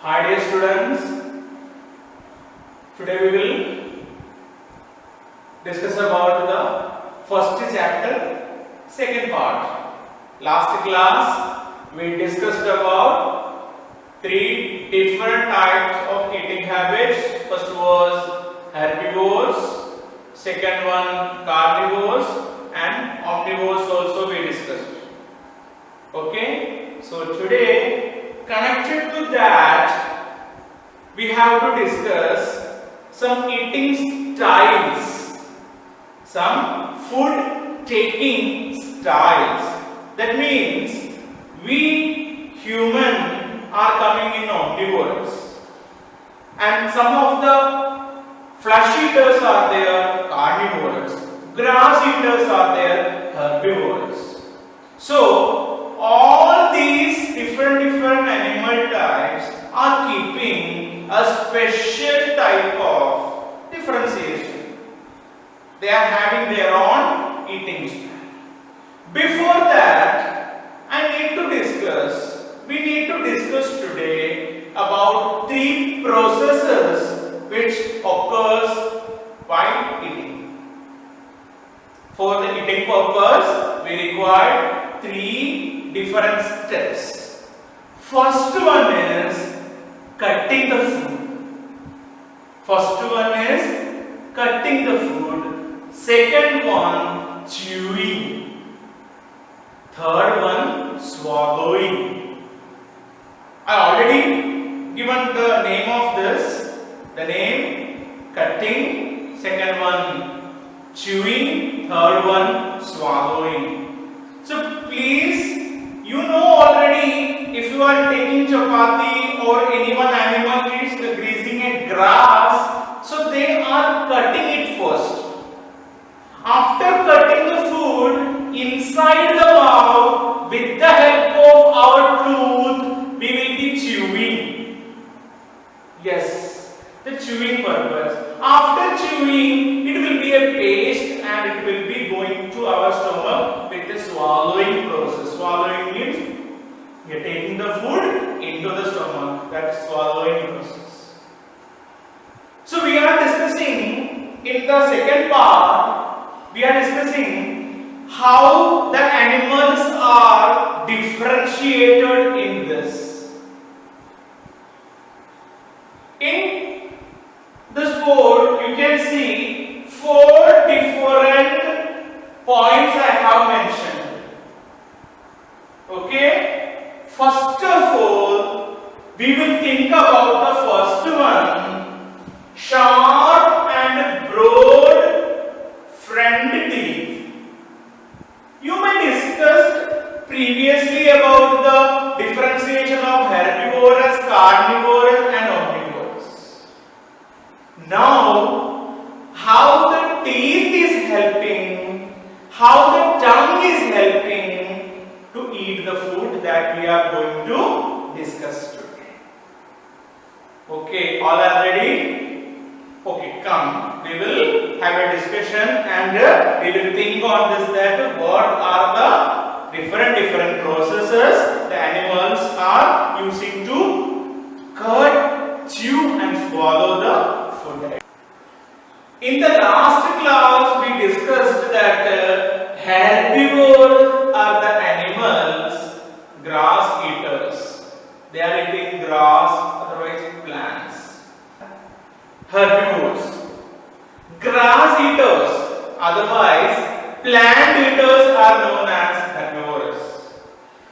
Hi dear students, today we will discuss about the first chapter, second part. Last class we discussed about three different types of eating habits. First was herbivores, second one carnivores, and omnivores also we discussed. Okay, so today connected to that we have to discuss some eating styles, some food taking styles. That means we human are coming in omnivores, and some of the flesh eaters are there, carnivores, grass eaters are there, herbivores. So all these different animal types are keeping a special type of differentiation. They are having their own eating style. Before that, we need to discuss today about three processes which occurs while eating. For the eating purpose, we require three different steps. First one is cutting the food. Second one, chewing. Third one, swallowing. I already given the name of this. The name cutting, second one chewing, third one swallowing. So please, you know already, if you are taking chapati or anyone animal is greasing a grass, so they are cutting it first. After cutting the food inside the mouth, with the help of our tooth, we will be chewing. Yes, the chewing purpose. After chewing, it will be a paste and it will be going to our stomach with the swallowing process. Swallowing means we are taking the food into the stomach. That is swallowing process. So we are discussing in the second part, we are discussing how the animals are differentiated in this. In this board, you can see four different points I have mentioned. Okay? First of all, we will think about the first one, sharp and broad front teeth. You may discussed previously about the differentiation of herbivores, carnivores and omnivores. Now, how the teeth is helping, how the tongue is helping to eat the food that we are going to discuss today. Okay, all are ready? Okay, come. We will have a discussion and we will think on this, that what are the different processes the animals are using to cut, chew and swallow the food. In the last class, we discussed that herbivores are the animals, grass eaters. They are eating grass, otherwise plants. Herbivores, grass eaters, otherwise plant eaters are known as herbivores.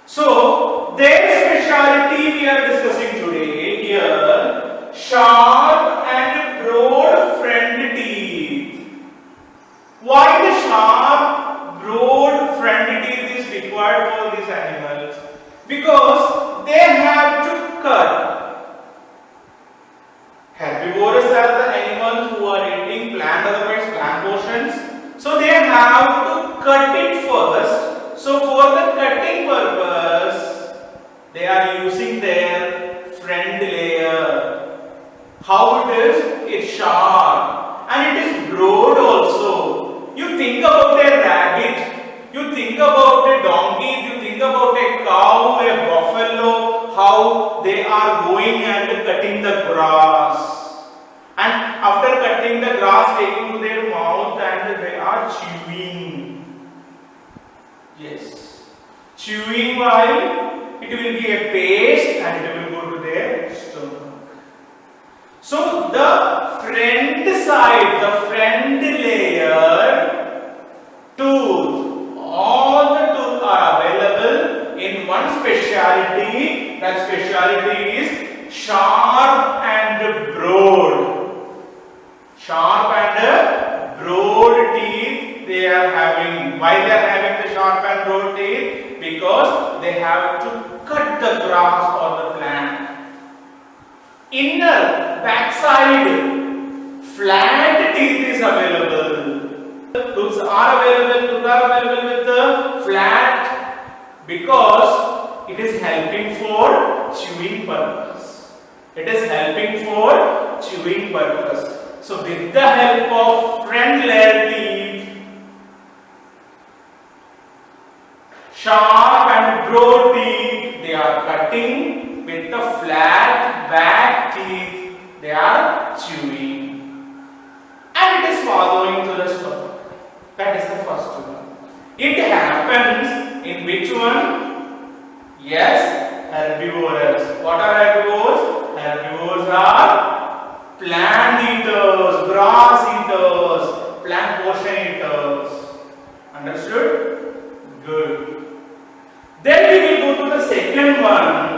So their speciality we are discussing today here, sharp and broad front teeth. Why the sharp, broad front teeth is required for these animals? Because they have to cut. Herbivores are the animals who are eating plant, otherwise plant portions. So they have to cut it first. So for the cutting purpose, they are using their front layer. How it is? It's sharp and it is broad also. You think about a rabbit, you think about a donkey, you think about a cow, a buffalo, how they are going and cutting the grass. And after cutting the grass, taking to their mouth and they are chewing. Yes. Chewing while it will be a paste and it will go to their stomach. So the front side, the front layer tooth, all the teeth are available in one speciality. That speciality is sharp and broad. Sharp and broad teeth they are having. Why they are having the sharp and broad teeth? Because they have to cut the grass or the plant. Inner backside flat teeth is available. Tooths are available with the flat because it is helping for chewing purpose. It is helping for chewing purpose. So with the help of front layer teeth, sharp and broad teeth, they are cutting. With the flat back teeth, they are chewing. And it is swallowing to the stomach. That is the first one. It happens in which one? Yes, herbivores. What are herbivores? Herbivores are plant eaters, grass eaters, plant portion eaters. Understood? Good. Then we will go to the second one.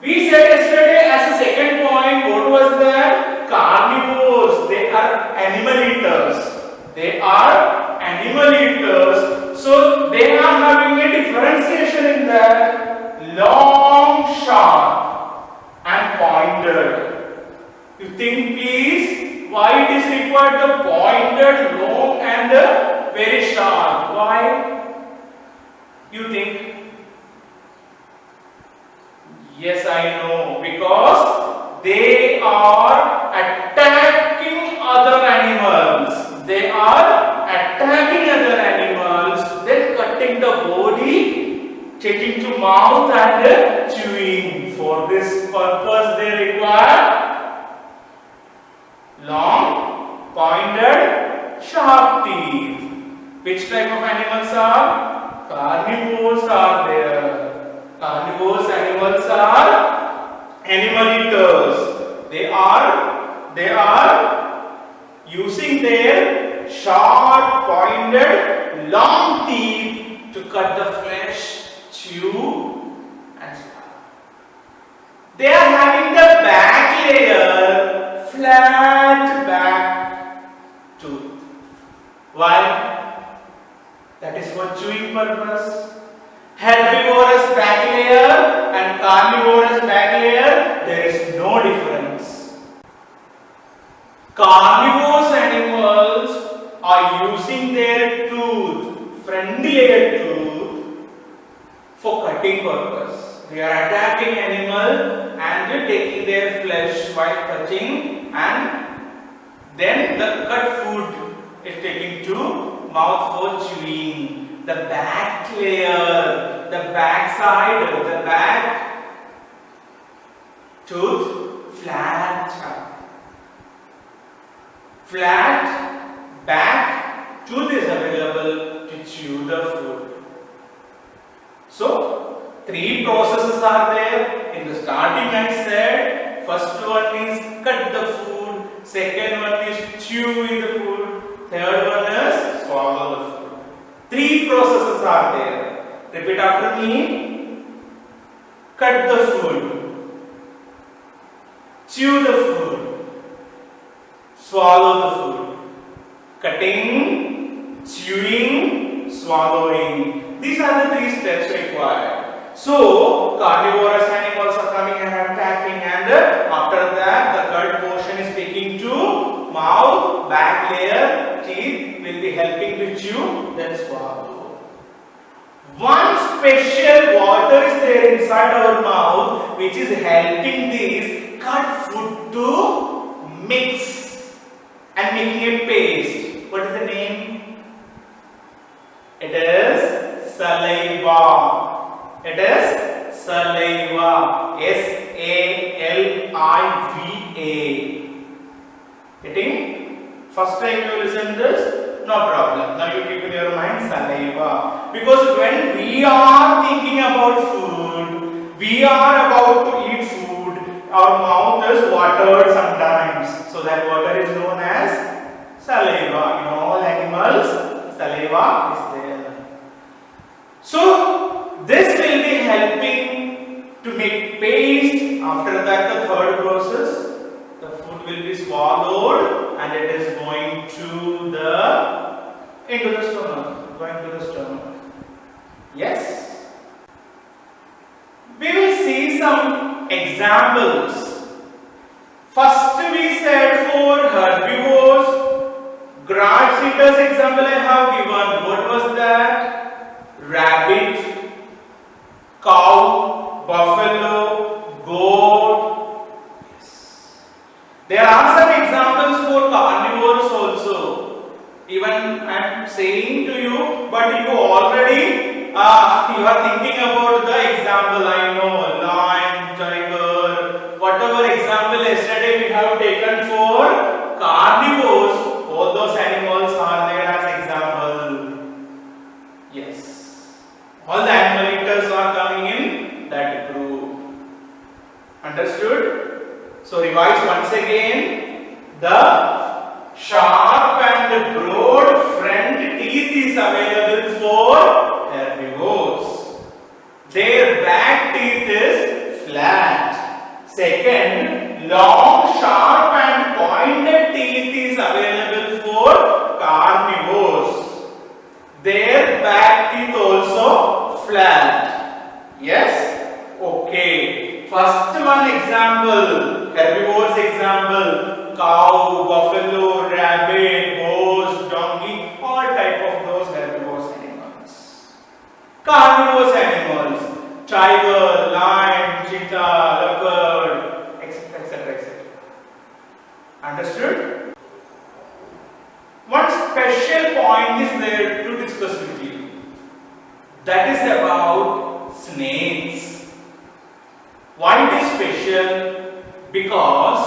We said yesterday as a second point, what was that? Carnivores. They are animal eaters. They are animal eaters. So they are having a differentiation in that long, sharp and pointed. You think please why it is required the pointed, long and very sharp? Why? You think? Yes, I know, because they are attacking other animals. They are attacking other animals, then cutting the body, taking to mouth and chewing. For this purpose they require long, pointed, sharp teeth. Which type of animals are? Carnivores are there. Carnivorous animals are animal eaters. They are using their sharp, pointed, long teeth to cut the flesh, chew and swallow. They are having the back layer, flat back tooth. Why? That is for chewing purpose. Herbivorous back layer and carnivorous back layer, there is no difference. Carnivorous animals are using their tooth, front layer tooth, for cutting purpose. They are attacking animal and taking their flesh while cutting, and then the cut food is taken to mouth for chewing. The back layer, the back side, the back tooth, flat back tooth is available to chew the food. So, three processes are there. In the starting I said, first one is cut the food, second one is chew the food, third one is swallow the food. Three processes are there. Repeat after me. Cut the food, chew the food, swallow the food. Cutting, chewing, swallowing. These are the three steps required. So, carnivorous animals are coming and attacking, and after that the cut portion is taking to mouth, back layer, teeth will be helping to chew, then swallow. One special water is there inside our mouth which is helping this cut food to mix and making a paste. What is the name? It is saliva. It is saliva. Getting? First time you listen this, no problem. Now you keep in your mind saliva. Because when we are thinking about food, we are about to eat food, our mouth is watered sometimes. So that water is known as saliva. In all animals, saliva is there. So this will be helping to make paste. After that, the third process, the food will be swallowed and it is going into the stomach. Yes. We will see some examples. First we said for herbivores, grass eaters example I have given. What was that? Rabbit, cow, buffalo, goat. Yes. There are some examples for carnivores also. Even I am saying to you, but you already you are thinking about the example. I know, lion, tiger, whatever example yesterday we have taken for carnivores, all those animals are there as example. Yes. All the animal eaters are coming in that group. Understood? So revise once again. The sharp and broad front teeth is available for herbivores. Their back teeth is flat. Second, long, sharp and pointed teeth is available for carnivores. Their back teeth also flat. Yes? Okay. First one example, herbivores example, cow, buffalo, rabbit, horse, donkey, all type of those herbivores animals. Carnivorous animals, tiger, lion, cheetah, leopard, etc. etc. Understood? One special point is there to discuss with you. That is about snakes. Why it is special? Because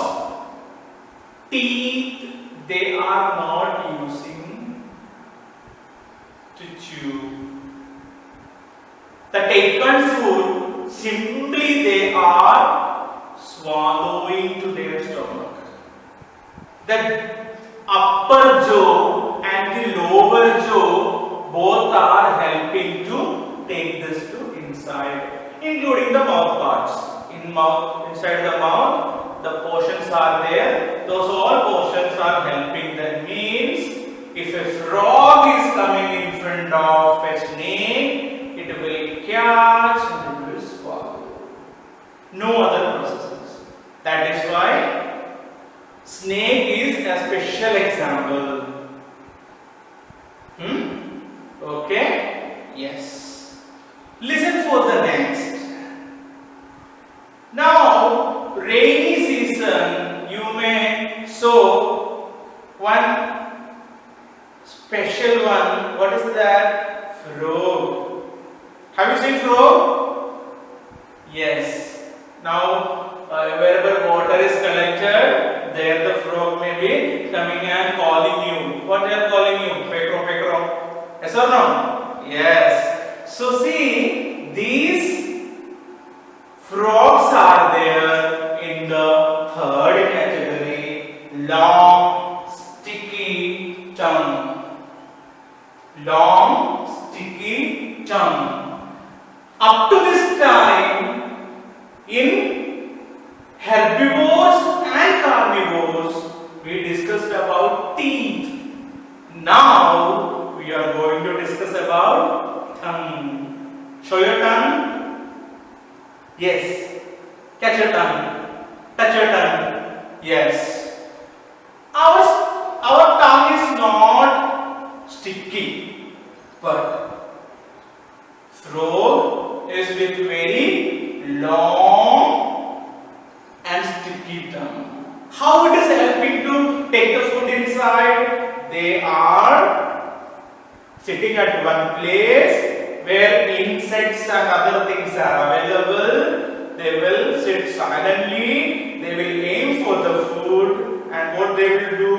teeth they are not using to chew. The taken food simply they are swallowing to their stomach. The upper jaw and the lower jaw both are helping to take this to inside, including the mouth parts. Inside the mouth, the portions are there. Those all portions are helping. That means if a frog is coming in front of a snake, it will catch and it will swallow. No other processes. That is why snake is a special example. Okay? Yes. Listen for the next. Now, rainy season, you may sow one special one. What is that? Frog. Have you seen frog? Yes. Now, wherever water is collected, there the frog may be coming and calling you. What they are calling you? Petro, Petro. Yes or no? Yes. So see, these frogs are there in the third category. Long, sticky tongue. Long, sticky tongue. Up to this time, in herbivores and carnivores, we discussed about teeth. Now, we are going to discuss about tongue. Show your tongue. Yes. Catch your tongue. Touch your tongue. Yes. Our tongue is not sticky, but frog is with very long and sticky tongue. How it is helping to take the food inside? They are sitting at one place where insects and other things are available. They will sit silently, they will aim for the food, and what they will do?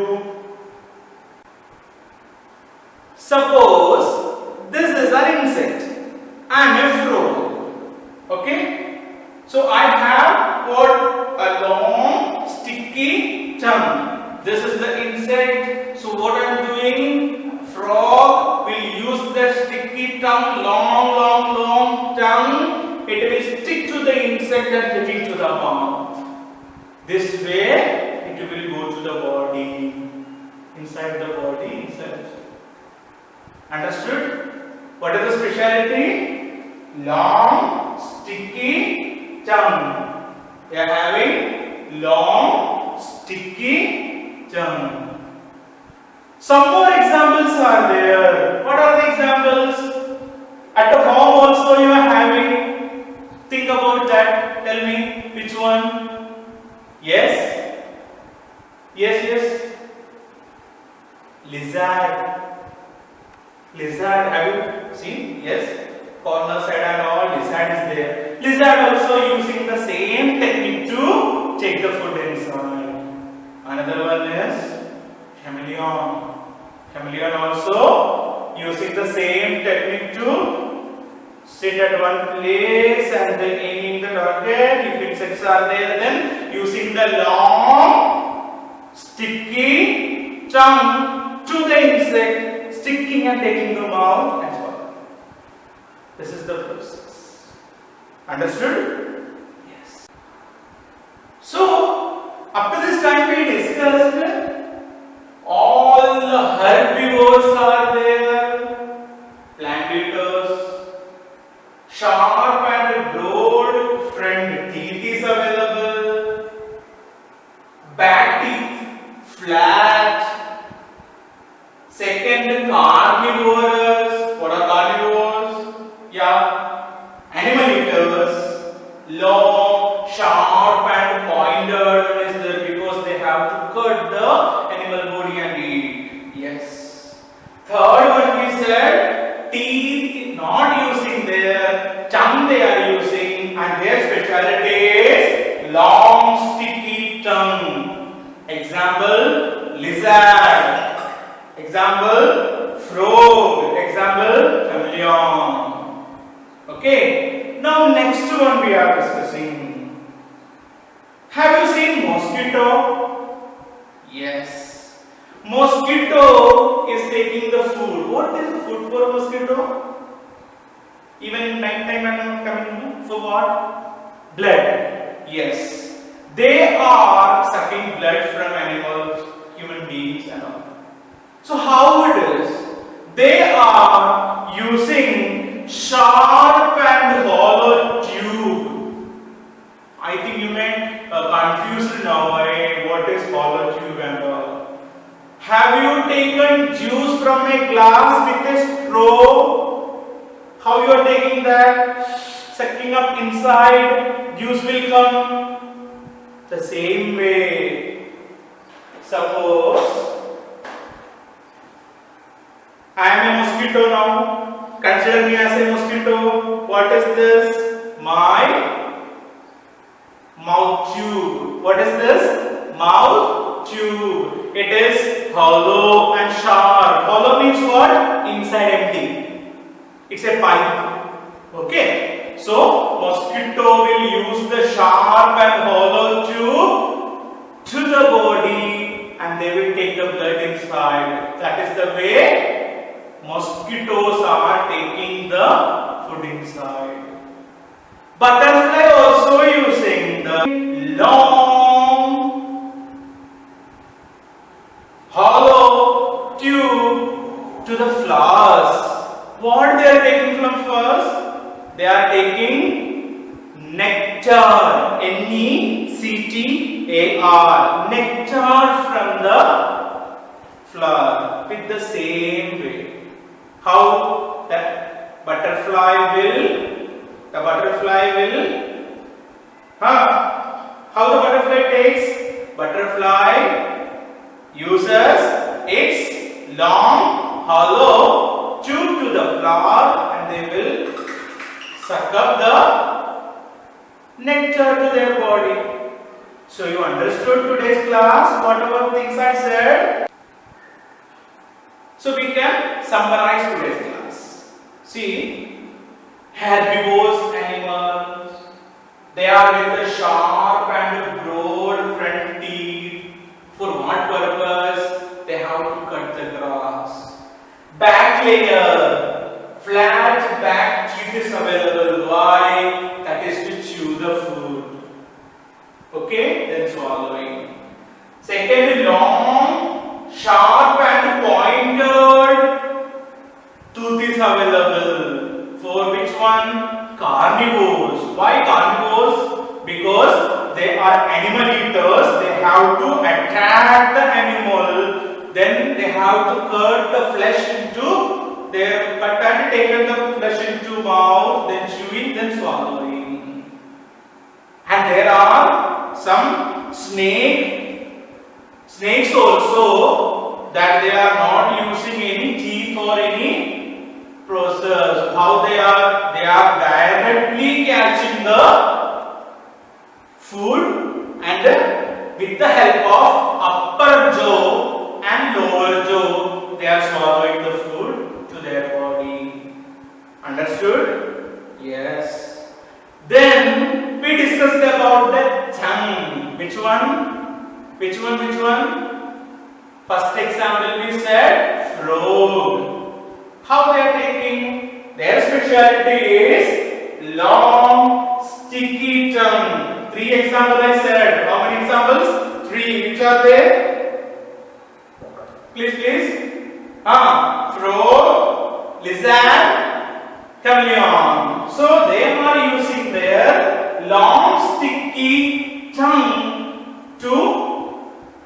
Suppose this is an insect. I am a frog. Okay? So I have what? A long sticky tongue. This is the insect. So what I am doing? Frog will use the sticky tongue, long tongue. It will stick to the insect and get into the mouth. This way it will go to the body. Inside the body, inside. Understood? What is the speciality? Long, sticky tongue. They are having long, sticky tongue. Some more examples are there. What are the examples? At the home also you are having. Think about that. Tell me which one. Yes? Yes. Lizard. Lizard, have you seen? Yes. Corner side and all, lizard is there. Lizard also using the same technique to take the food inside. Another one is chameleon. Chameleon also using the same technique to sit at one place and then aiming the target. If insects are there, then using the long, sticky tongue to the insect, sticking and taking them out and so on. This is the process. Understood? Yes. So, up to this time we discussed all the herbivores are there, plant eaters, sharp and broad front teeth is available, back teeth, flat. Second, carnivores. What are carnivores? Yeah, animal eaters, long, sharp and pointed is there because they have to cut the animal body and eat. Yes. Third one we said teeth not using their tongue they are using, and their specialty is long sticky tongue. Example, lizard. Example, frog. Example, chameleon. Okay. Now next one we are discussing. Have you seen mosquito? Yes. Mosquito is taking the food. What is the food for mosquito? Even in night time and coming for what? Blood. Yes. They are sucking blood from animals, human beings and all. So how it is? They are using sharp and hollow tube. I think you may confused now what is hollow tube and all. Have you taken juice from a glass with a straw? How you are taking that? Sucking up inside, juice will come. The same way. Suppose I am a mosquito now. Consider me as a mosquito. What is this? My mouth tube. What is this? Mouth tube. It is hollow and sharp. Hollow means what? Inside empty. It's a pipe. Okay. So, mosquito will use the sharp and hollow tube to the body and they will take the blood inside. That is the way mosquitoes are taking the food inside. Butterfly also using the long hollow tube to the flowers. What they are taking from flowers? They are taking nectar. Nectar. Nectar from the flower with the same way. How the butterfly will, how the butterfly takes? Butterfly uses its long hollow tube to the flower and they will suck up the nectar to their body. So you understood today's class, whatever things I said. So we can summarize today's class. See, herbivores animals, they are with a sharp and broad front teeth. For what purpose? They have to cut the grass. Back layer, flat back teeth is available. Why? That is to chew the food. Okay, then swallowing. Second, long, sharp and pointed tooth is available. For which one? Carnivores. Why carnivores? Because they are animal eaters. They have to attack the animal. Then they have to cut the flesh into their cut and take the flesh into mouth. Then chewing, then swallowing. And there are some snakes also, that they are not using any teeth or any process. How they are? They are directly catching the food and with the help of upper jaw and lower jaw, they are swallowing the food to their body. Understood? Yes. Then we discussed about the tongue. Which one? Which one? First example we said frog. How they are taking? Their specialty is long, sticky tongue. 3 examples I said. How many examples? 3. Which are there? Please. Frog, lizard, chameleon. So they are using their long, sticky tongue to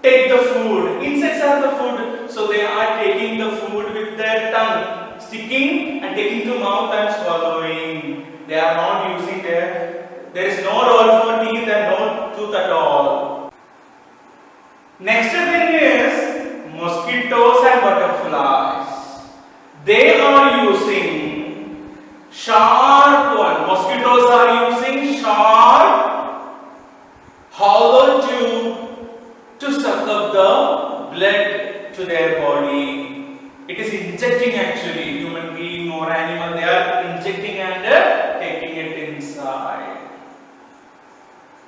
take the food. Insects are the food, so they are taking the food with their tongue, sticking and taking to mouth and swallowing. They are not using there is no role for teeth and no tooth at all. Next thing is mosquitoes and butterflies. They are using sharp one. Mosquitoes are using sharp hollow tube to suck up the blood to their body. It is injecting actually. Human being or animal, they are injecting and taking it inside.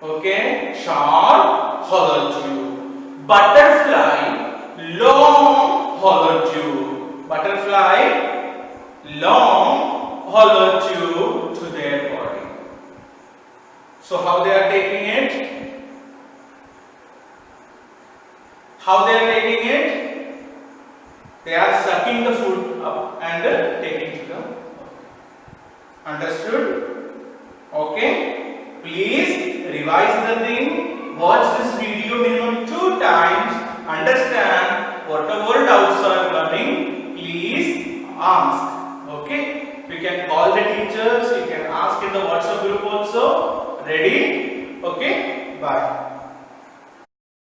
Okay, sharp hollow tube. Butterfly, long hollow tube. Butterfly, long hollow tube to their body. So how they are taking it? How they are taking it? They are sucking the food up and taking to them. Understood? Okay. Please revise the thing. Watch this video minimum 2 times. Understand whatever doubts are coming. Please ask. Okay. You can call the teachers. You can ask in the WhatsApp group also. Ready? Okay. Bye.